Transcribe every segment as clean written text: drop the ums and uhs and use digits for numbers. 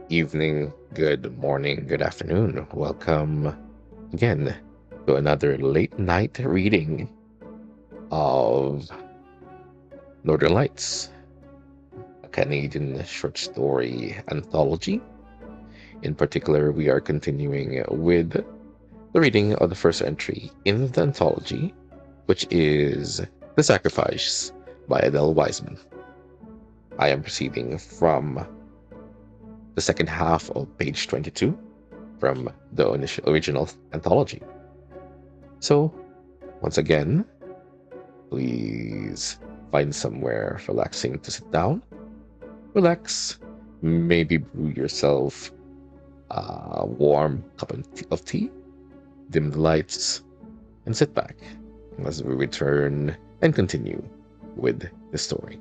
evening, good morning, good afternoon. Welcome again to another late night reading of Northern Lights, a Canadian short story anthology. In particular, we are continuing with the reading of the first entry in the anthology, which is The Sacrifice by Adele Wiseman. I am proceeding from the second half of page 22 from the original anthology. So, once again, please find somewhere relaxing to sit down, relax, maybe brew yourself a warm cup of tea, dim the lights, and sit back as we return and continue with the story.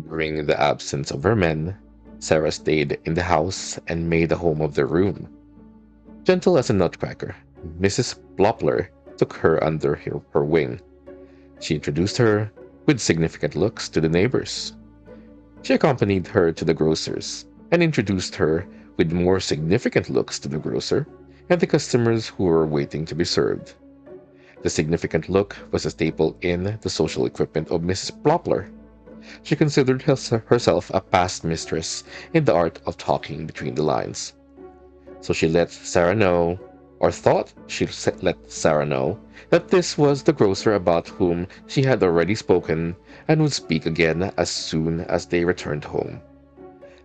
During the absence of her men, Sarah stayed in the house and made a home of their room. Gentle as a nutcracker, Mrs. Plopler took her under her wing. She introduced her, with significant looks, to the neighbors. She accompanied her to the grocer's and introduced her, with more significant looks, to the grocer and the customers who were waiting to be served. The significant look was a staple in the social equipment of Mrs. Plopler. She considered herself a past mistress in the art of talking between the lines. So she let Sarah know, or thought she let Sarah know, that this was the grocer about whom she had already spoken and would speak again as soon as they returned home.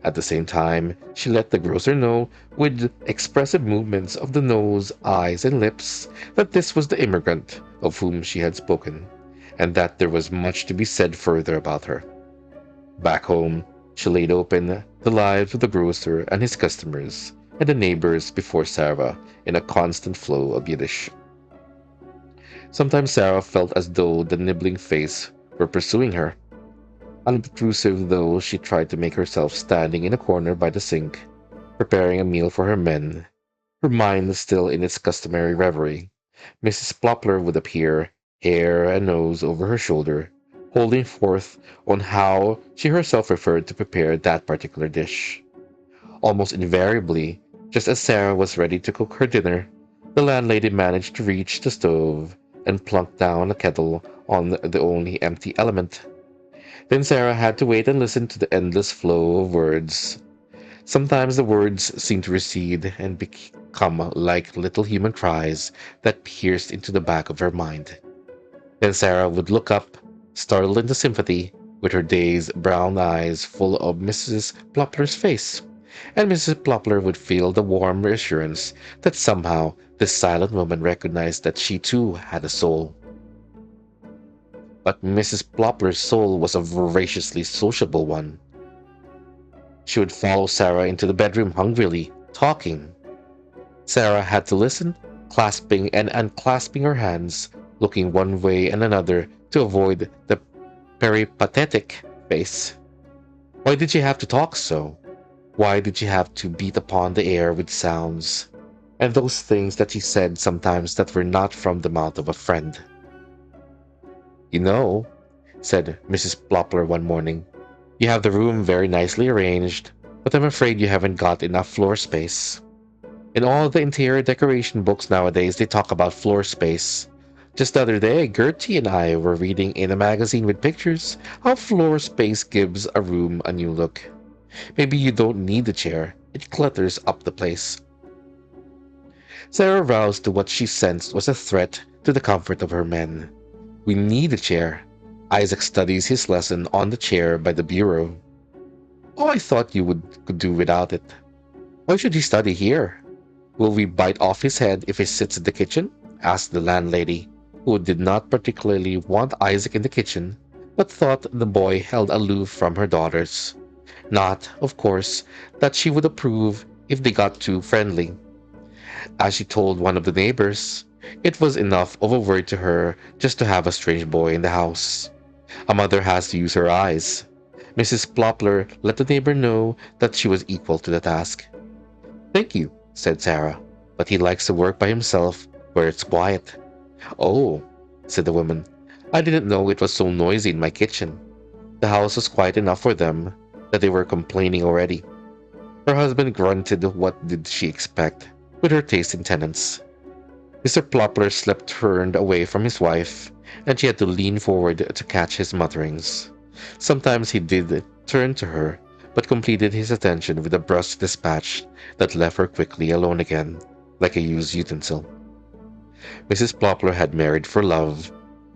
At the same time, she let the grocer know, with expressive movements of the nose, eyes, and lips, that this was the immigrant of whom she had spoken, and that there was much to be said further about her. Back home, she laid open the lives of the grocer and his customers and the neighbors before Sarah in a constant flow of Yiddish. Sometimes Sarah felt as though the nibbling face were pursuing her. Unobtrusive though she tried to make herself, standing in a corner by the sink, preparing a meal for her men, her mind still in its customary reverie, Mrs. Plopler would appear, hair and nose over her shoulder, holding forth on how she herself preferred to prepare that particular dish. Almost invariably, just as Sarah was ready to cook her dinner, the landlady managed to reach the stove and plunk down a kettle on the only empty element. Then Sarah had to wait and listen to the endless flow of words. Sometimes the words seemed to recede and become like little human cries that pierced into the back of her mind. Then Sarah would look up, startled into sympathy, with her dazed brown eyes full of Mrs. Plopler's face, and Mrs. Plopler would feel the warm reassurance that somehow this silent woman recognized that she too had a soul. But Mrs. Plopler's soul was a voraciously sociable one. She would follow Sarah into the bedroom hungrily, talking. Sarah had to listen, clasping and unclasping her hands, looking one way and another to avoid the peripatetic face. Why did she have to talk so? Why did she have to beat upon the air with sounds? And those things that she said sometimes that were not from the mouth of a friend. You know, said Mrs. Plopler one morning, you have the room very nicely arranged, but I'm afraid you haven't got enough floor space. In all the interior decoration books nowadays, they talk about floor space. Just the other day, Gertie and I were reading in a magazine with pictures how floor space gives a room a new look. Maybe you don't need the chair, it clutters up the place. Sarah roused to what she sensed was a threat to the comfort of her men. We need a chair. Isaac studies his lesson on the chair by the bureau. Oh, I thought you could do without it. Why should he study here? Will we bite off his head if he sits in the kitchen? Asked the landlady, who did not particularly want Isaac in the kitchen, but thought the boy held aloof from her daughters. Not, of course, that she would approve if they got too friendly. As she told one of the neighbors, it was enough of a word to her just to have a strange boy in the house. A mother has to use her eyes. Mrs. Plopler let the neighbor know that she was equal to the task. Thank you, said Sarah, but he likes to work by himself where it's quiet. Oh, said the woman, I didn't know it was so noisy in my kitchen. The house was quiet enough for them that they were complaining already. Her husband grunted. What did she expect with her taste in tenants? Mr. Plopler slept turned away from his wife, and she had to lean forward to catch his mutterings. Sometimes he did turn to her, but completed his attention with a brusque dispatch that left her quickly alone again, like a used utensil. Mrs. Plopler had married for love,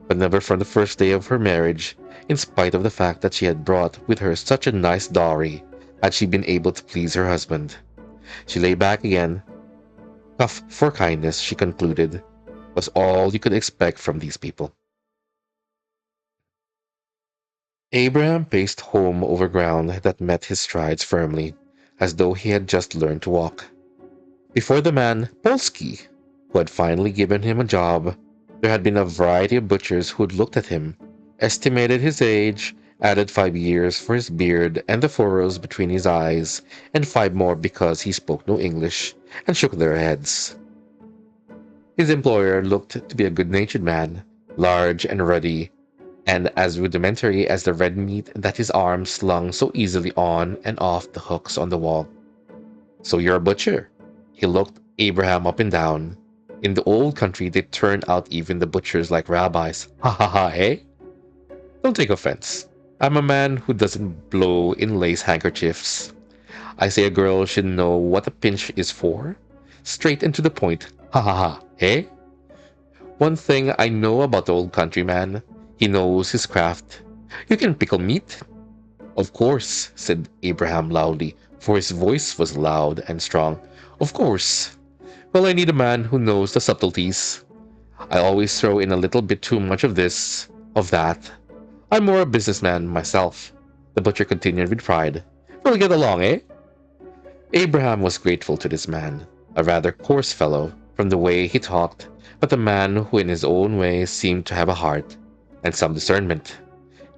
but never from the first day of her marriage, in spite of the fact that she had brought with her such a nice dowry, had she been able to please her husband. She lay back again. Tough for kindness, she concluded, was all you could expect from these people. Abraham paced home over ground that met his strides firmly, as though he had just learned to walk. Before the man, Polsky, who had finally given him a job, there had been a variety of butchers who'd looked at him, estimated his age, added 5 years for his beard and the furrows between his eyes, and 5 more because he spoke no English, and shook their heads. His employer looked to be a good-natured man, large and ruddy, and as rudimentary as the red meat that his arms slung so easily on and off the hooks on the wall. "So you're a butcher?" He looked Abraham up and down. In the old country, they turned out even the butchers like rabbis. Ha ha ha, eh? Don't take offense. I'm a man who doesn't blow in lace handkerchiefs. I say a girl should know what a pinch is for. Straight and to the point. Ha ha ha, eh? One thing I know about the old countryman, he knows his craft. You can pickle meat. Of course, said Abraham loudly, for his voice was loud and strong. Of course. Well, I need a man who knows the subtleties. I always throw in a little bit too much of this, of that. I'm more a businessman myself, the butcher continued with pride. We'll get along, eh? Abraham was grateful to this man, a rather coarse fellow from the way he talked, but a man who in his own way seemed to have a heart and some discernment.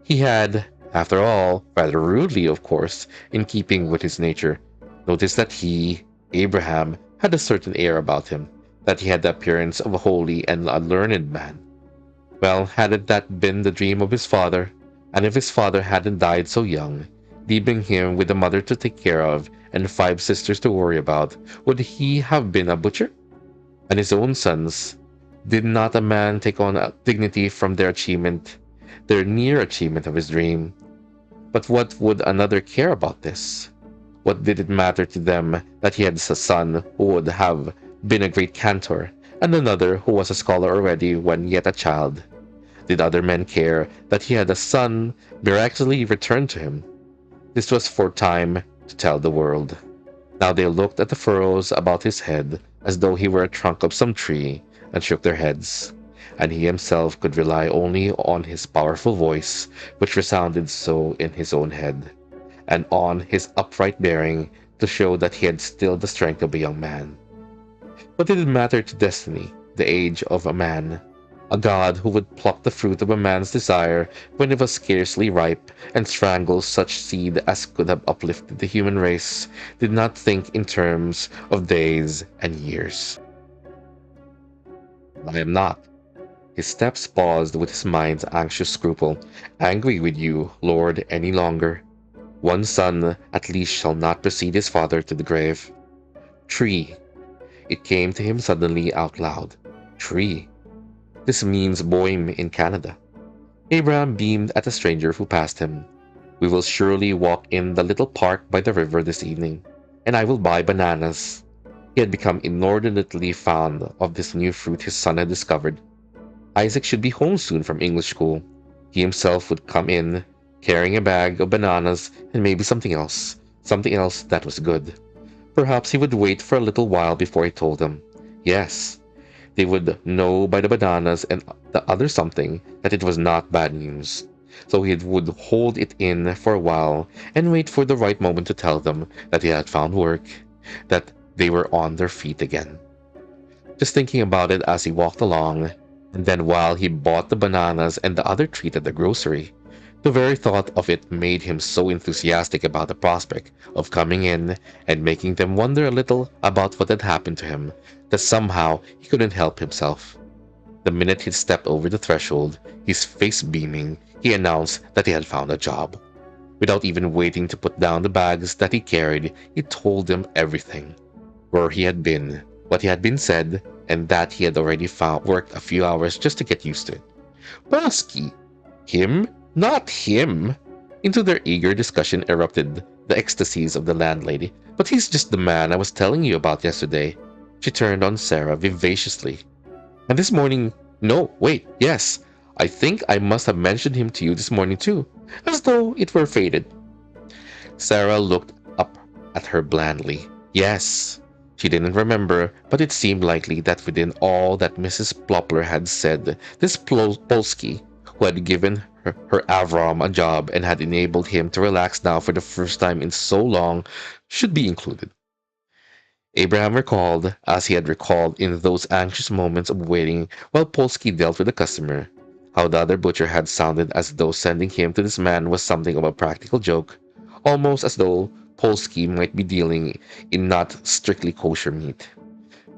He had, after all, rather rudely, of course, in keeping with his nature, noticed that he, Abraham, had a certain air about him, that he had the appearance of a holy and a learned man. Well, hadn't that been the dream of his father? And if his father hadn't died so young, leaving him with a mother to take care of and 5 sisters to worry about, would he have been a butcher? And his own sons? Did not a man take on a dignity from their achievement, their near achievement of his dream? But what would another care about this? What did it matter to them that he had a son who would have been a great cantor, and another who was a scholar already when yet a child? Did other men care that he had a son miraculously returned to him? This was for time to tell the world. Now they looked at the furrows about his head as though he were a trunk of some tree, and shook their heads, and he himself could rely only on his powerful voice, which resounded so in his own head, and on his upright bearing to show that he had still the strength of a young man. What did it matter to destiny, the age of a man? A god who would pluck the fruit of a man's desire when it was scarcely ripe, and strangle such seed as could have uplifted the human race, did not think in terms of days and years. I am not. His steps paused with his mind's anxious scruple, angry with you, Lord, any longer. One son at least shall not precede his father to the grave. Tree. It came to him suddenly out loud. Tree. This means Boim in Canada. Abraham beamed at a stranger who passed him. We will surely walk in the little park by the river this evening, and I will buy bananas. He had become inordinately fond of this new fruit his son had discovered. Isaac should be home soon from English school. He himself would come in, carrying a bag of bananas and maybe something else that was good. Perhaps he would wait for a little while before he told them. Yes, they would know by the bananas and the other something that it was not bad news. So he would hold it in for a while and wait for the right moment to tell them that he had found work, that they were on their feet again. Just thinking about it as he walked along, and then while he bought the bananas and the other treat at the grocery, the very thought of it made him so enthusiastic about the prospect of coming in and making them wonder a little about what had happened to him that somehow he couldn't help himself. The minute he stepped over the threshold, his face beaming, he announced that he had found a job. Without even waiting to put down the bags that he carried, he told them everything. Where he had been, what he had been said, and that he had already worked a few hours just to get used to it. Polsky! Him? Not him! Into their eager discussion erupted the ecstasies of the landlady. But he's just the man I was telling you about yesterday. She turned on Sarah vivaciously. And this morning, no, wait, yes. I think I must have mentioned him to you this morning too, as though it were fated. Sarah looked up at her blandly. Yes. She didn't remember, but it seemed likely that within all that Mrs. Plopler had said, this Polsky, who had given her Avram a job and had enabled him to relax now for the first time in so long, should be included. Abraham recalled, as he had recalled in those anxious moments of waiting while Polsky dealt with a customer, how the other butcher had sounded as though sending him to this man was something of a practical joke, almost as though Polsky might be dealing in not strictly kosher meat.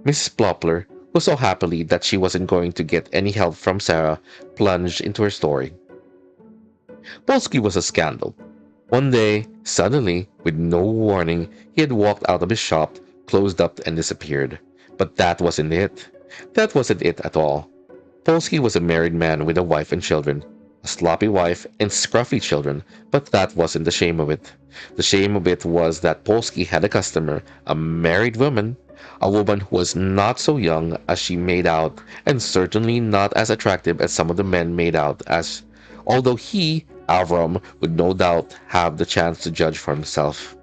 Mrs. Plopler, who saw happily that she wasn't going to get any help from Sarah, plunged into her story. Polsky was a scandal. One day, suddenly, with no warning, he had walked out of his shop, closed up, and disappeared. But that wasn't it. That wasn't it at all. Polsky was a married man with a wife and children, a sloppy wife and scruffy children, but that wasn't the shame of it. The shame of it was that Polsky had a customer, a married woman, a woman who was not so young as she made out, and certainly not as attractive as some of the men made out as, although he, Avram, would no doubt have the chance to judge for himself.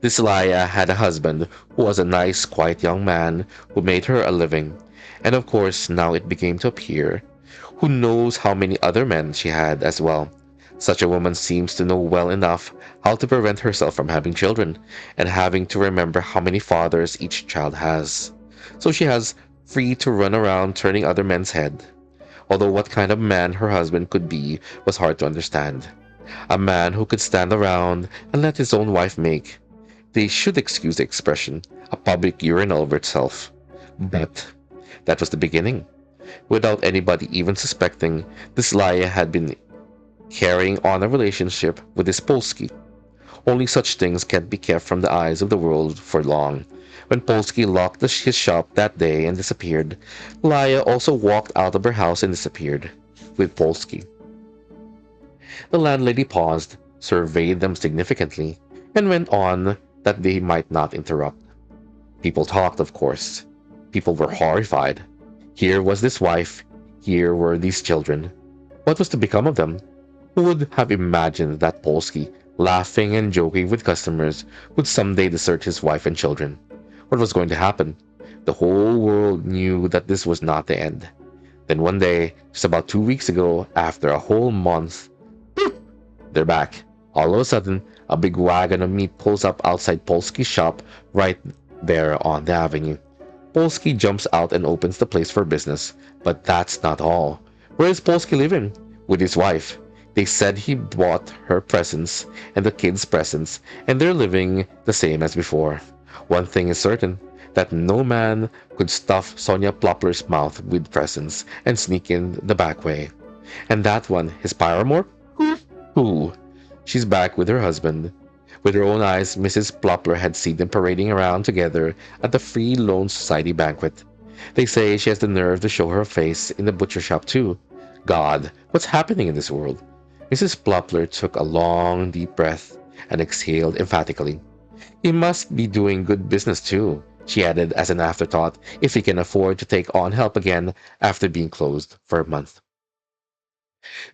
This Laya had a husband who was a nice, quiet young man who made her a living, and of course now it began to appear. Who knows how many other men she had as well? Such a woman seems to know well enough how to prevent herself from having children, and having to remember how many fathers each child has. So she has free to run around turning other men's head. Although what kind of man her husband could be was hard to understand. A man who could stand around and let his own wife make, they should excuse the expression, a public urinal of itself. But that was the beginning. Without anybody even suspecting, this Laya had been carrying on a relationship with this Polsky. Only such things can't be kept from the eyes of the world for long. When Polsky locked his shop that day and disappeared, Laya also walked out of her house and disappeared with Polsky. The landlady paused, surveyed them significantly, and went on that they might not interrupt. People talked, of course. People were horrified. Here was this wife, here were these children. What was to become of them? Who would have imagined that Polsky, laughing and joking with customers, would someday desert his wife and children? What was going to happen? The whole world knew that this was not the end. Then one day, just about 2 weeks ago, after a whole month, they're back. All of a sudden, a big wagon of meat pulls up outside Polsky's shop right there on the avenue. Polsky jumps out and opens the place for business. But that's not all. Where is Polsky living? With his wife. They said he bought her presents and the kids' presents, and they're living the same as before. One thing is certain, that no man could stuff Sonia Plopler's mouth with presents and sneak in the back way. And that one, his paramour? Who? She's back with her husband. With her own eyes, Mrs. Plopler had seen them parading around together at the Free Loan Society banquet. They say she has the nerve to show her face in the butcher shop too. God, what's happening in this world? Mrs. Plopler took a long, deep breath and exhaled emphatically. He must be doing good business too, she added as an afterthought, if he can afford to take on help again after being closed for a month.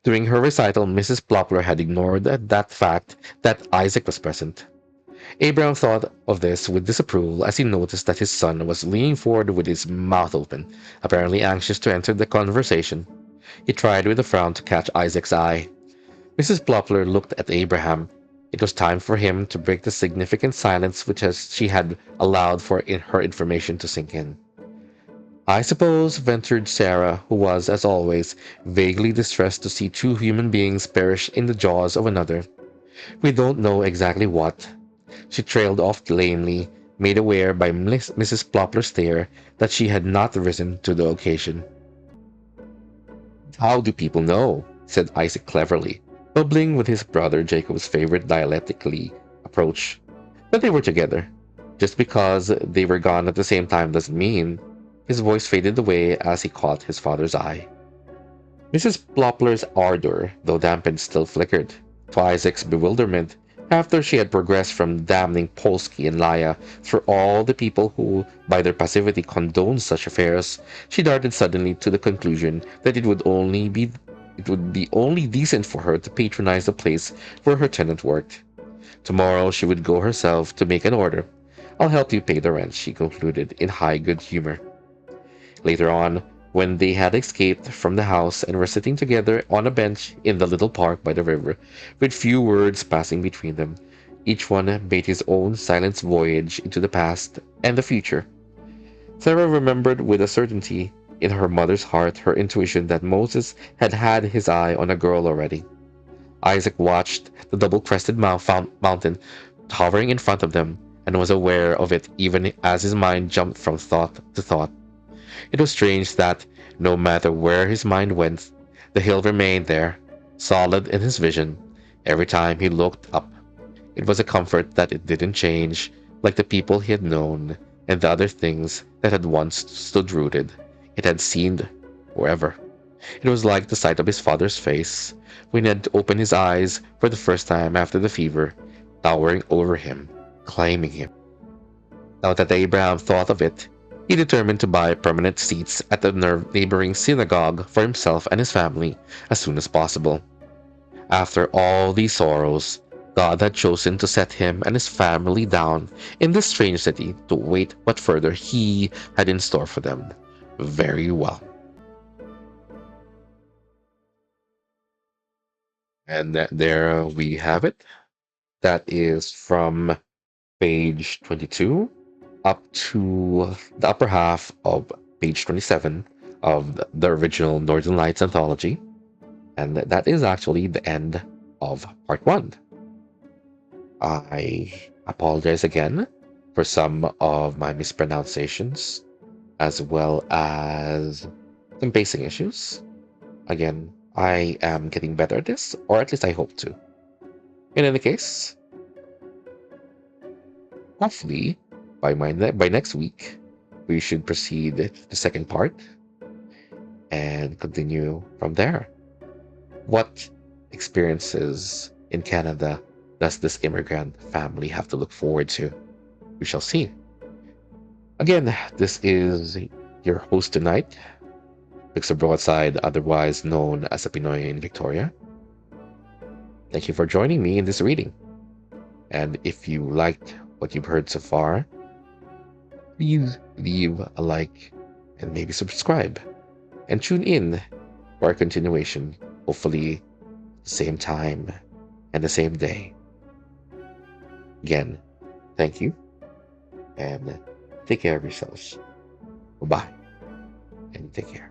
During her recital, Mrs. Plopler had ignored that fact that Isaac was present. Abraham thought of this with disapproval as he noticed that his son was leaning forward with his mouth open, apparently anxious to enter the conversation. He tried with a frown to catch Isaac's eye. Mrs. Plopler looked at Abraham. It was time for him to break the significant silence which she had allowed for her information to sink in. I suppose, ventured Sarah, who was, as always, vaguely distressed to see two human beings perish in the jaws of another. We don't know exactly what. She trailed off lamely, made aware by Mrs. Plopler's stare that she had not risen to the occasion. How do people know? Said Isaac cleverly, bubbling with his brother Jacob's favorite dialectically approach. That they were together. Just because they were gone at the same time doesn't mean. His voice faded away as he caught his father's eye. Mrs. Plopler's ardor, though dampened, still flickered. To Isaac's bewilderment, after she had progressed from damning Polsky and Laya through all the people who, by their passivity, condoned such affairs, she darted suddenly to the conclusion that it would be only decent for her to patronize the place where her tenant worked. Tomorrow she would go herself to make an order. I'll help you pay the rent, she concluded in high good humor. Later on, when they had escaped from the house and were sitting together on a bench in the little park by the river, with few words passing between them, each one made his own silent voyage into the past and the future. Sarah remembered with a certainty in her mother's heart her intuition that Moses had had his eye on a girl already. Isaac watched the double-crested mountain towering in front of them and was aware of it even as his mind jumped from thought to thought. It was strange that, no matter where his mind went, the hill remained there, solid in his vision, every time he looked up. It was a comfort that it didn't change, like the people he had known and the other things that had once stood rooted. It had seemed forever. It was like the sight of his father's face when he had opened his eyes for the first time after the fever, towering over him, claiming him. Now that Abraham thought of it, he determined to buy permanent seats at the neighboring synagogue for himself and his family as soon as possible. After all these sorrows, God had chosen to set him and his family down in this strange city to wait what further he had in store for them. Very well. And there we have it. That is from page 22 up to the upper half of page 27 of the original Northern Lights anthology. And that is actually the end of part one. I apologize again for some of my mispronunciations, as well as some pacing issues. Again, I am getting better at this, or at least I hope to. In any case, hopefully by next week, we should proceed to the second part and continue from there. What experiences in Canada does this immigrant family have to look forward to? We shall see. Again, this is your host tonight, Victor Broadside, otherwise known as a Pinoy in Victoria. Thank you for joining me in this reading. And if you liked what you've heard so far, please leave a like and maybe subscribe and tune in for our continuation, hopefully same time and the same day. Again, thank you and take care of yourselves. Bye-bye and take care.